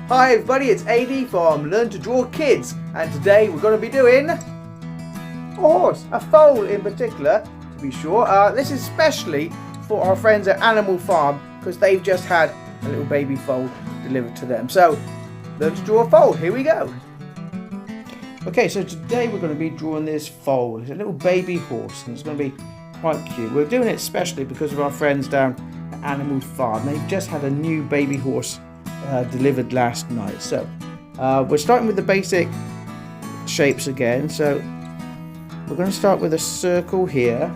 Hi everybody, it's AD from Learn to Draw Kids, and today we're going to be doing a horse, a foal in particular, to be sure. This is especially for our friends at Animal Farm because they've just had a little baby foal delivered to them. So, learn to draw a foal. Here we go. Okay, so today we're going to be drawing this foal. It's a little baby horse, and it's going to be quite cute. We're doing it especially because of our friends down at Animal Farm. They've just had a new baby horse delivered last night. So we're starting with the basic shapes again. So we're going to start with a circle here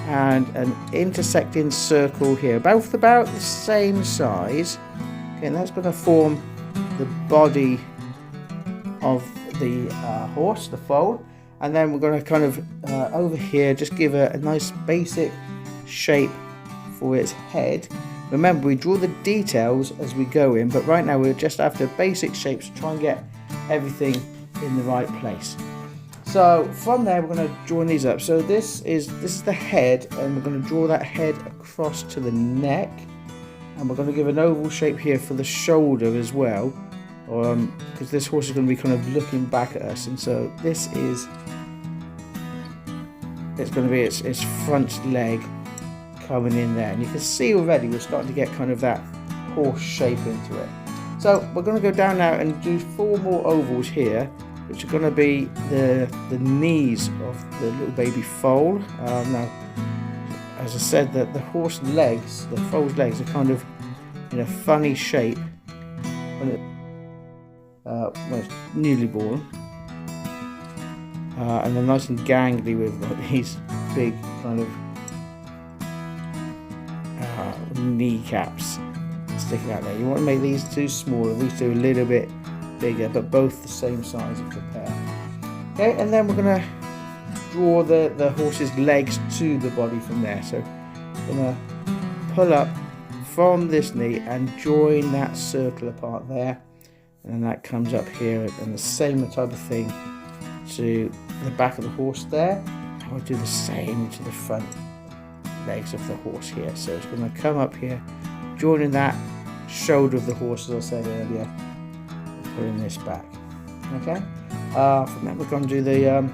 and an intersecting circle here, both about the same size. Okay, and that's going to form the body of the horse, the foal. And then we're going to kind of over here just give a nice basic shape for its head. Remember, we draw the details as we go in, but right now we're just after basic shapes to try and get everything in the right place. So from there we're going to join these up. So this is the head, and we're going to draw that head across to the neck, and we're going to give an oval shape here for the shoulder as well, because this horse is going to be kind of looking back at us, and so it's going to be its front leg coming in there, and you can see already we're starting to get kind of that horse shape into it. So we're going to go down now and do 4 more ovals here, which are going to be the knees of the little baby foal. Now, as I said, that the horse legs, the foal's legs, are kind of in a funny shape when it's newly born, and they're nice and gangly with like these big kind of kneecaps sticking out there. You want to make these two smaller, these two a little bit bigger, but both the same size of the pair. Okay, and then we're going to draw the horse's legs to the body from there. So we're going to pull up from this knee and join that circle apart there, and then that comes up here, and the same type of thing to the back of the horse there, and we'll do the same to the front legs of the horse here. So it's going to come up here, joining that shoulder of the horse, as I said earlier, and putting this back. Okay, from that we're going to do the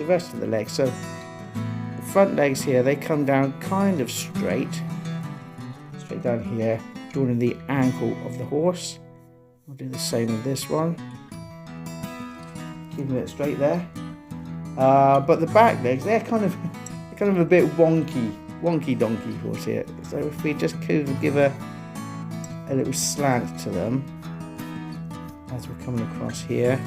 rest of the legs. So the front legs here, they come down kind of straight down here, joining the ankle of the horse. We'll do the same with this one, keeping it straight there. But the back legs, they're kind of a bit wonky donkey horse here. So if we just could give a little slant to them as we're coming across here,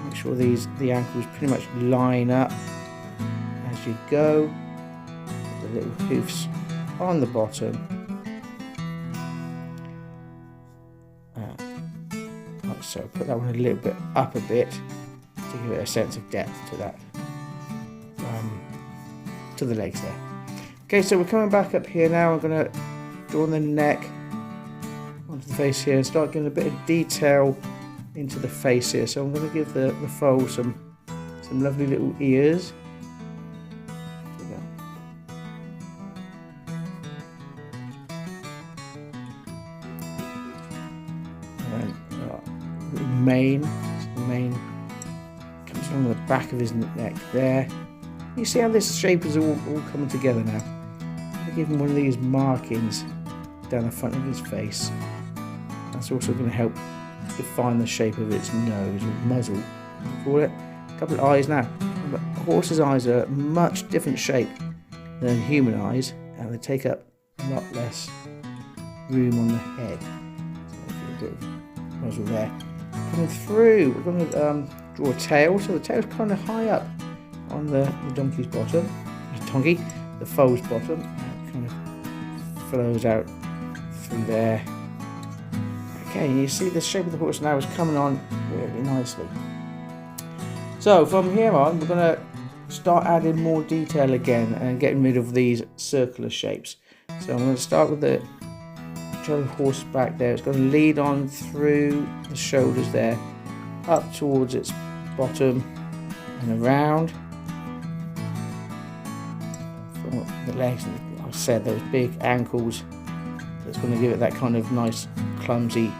make sure the ankles pretty much line up as you go. The little hoofs on the bottom, like so. Put that one a little bit up a bit to give it a sense of depth to that, to the legs there. Okay, so we're coming back up here now. I'm going to draw the neck onto the face here and start getting a bit of detail into the face here. So I'm going to give the foal some lovely little ears. And little mane. So the mane comes along the back of his neck there. You see how this shape is all coming together now. I'm going to give him one of these markings down the front of his face. That's also going to help define the shape of its nose, or muzzle, we call it. A couple of eyes now. But horses' eyes are a much different shape than human eyes, and they take up a lot less room on the head. So a bit of muzzle there. Coming through, we're going to draw a tail. So the tail's kind of high up on the donkey's bottom, the foal's bottom, and it kind of flows out through there. Okay, and you see the shape of the horse now is coming on really nicely. So from here on, we're going to start adding more detail again and getting rid of these circular shapes. So I'm going to start with the horse back there. It's going to lead on through the shoulders there, up towards its bottom and around. The legs, like I said, those big ankles, that's going to give it that kind of nice clumsy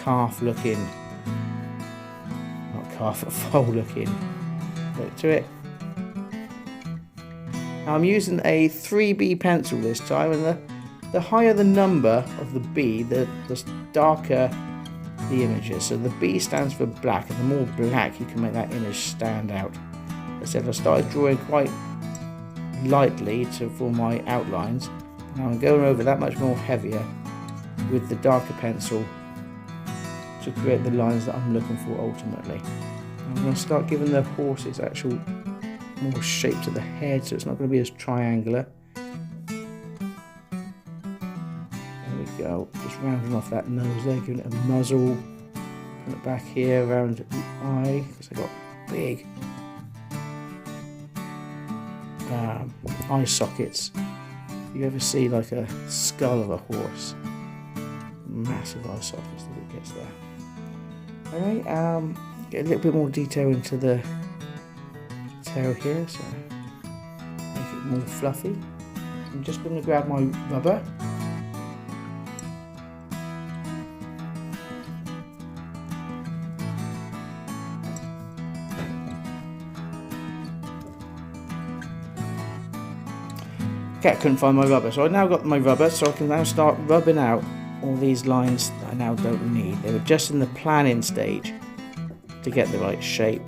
calf looking, not calf, a foal looking look to it. Now I'm using a 3B pencil this time, and the higher the number of the B, the darker the image is. So the B stands for black, and the more black you can make that image stand out. As I said, I started drawing quite lightly for my outlines. Now I'm going over that much more heavier with the darker pencil to create the lines that I'm looking for ultimately. I'm going to start giving the horse actual more shape to the head, so it's not going to be as triangular. There we go, just rounding off that nose there, giving it a muzzle. Put it back here around the eye, because I got big eye sockets. You ever see like a skull of a horse? Massive eye sockets that it gets there. Alright, get a little bit more detail into the tail here, so make it more fluffy. I'm just going to grab my rubber. Okay, I couldn't find my rubber, so I now got my rubber, so I can now start rubbing out all these lines that I now don't need. They were just in the planning stage to get the right shape.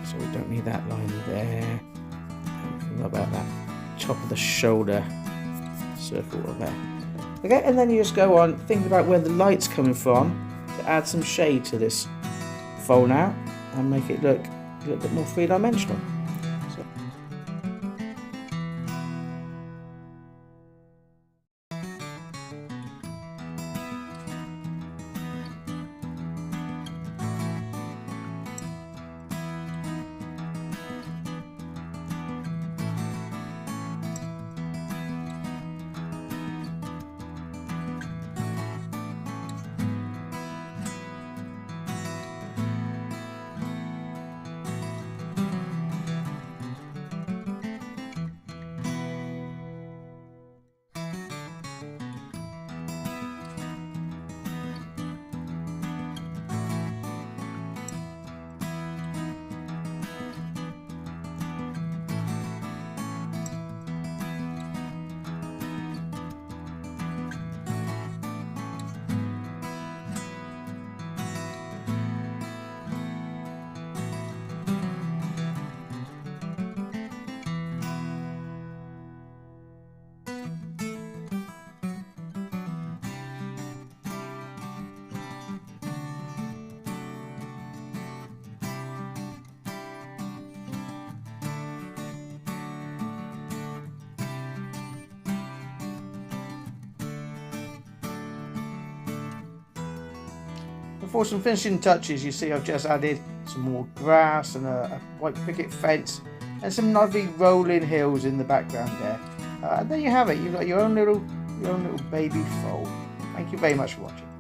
So we don't need that line there. And we can rub out that top of the shoulder circle there. Okay, and then you just go on thinking about where the light's coming from to add some shade to this foal now and make it look a little bit more three-dimensional. For some finishing touches, you see I've just added some more grass and a white picket fence and some lovely rolling hills in the background there. And there you have it. You've got your own little baby foal. Thank you very much for watching.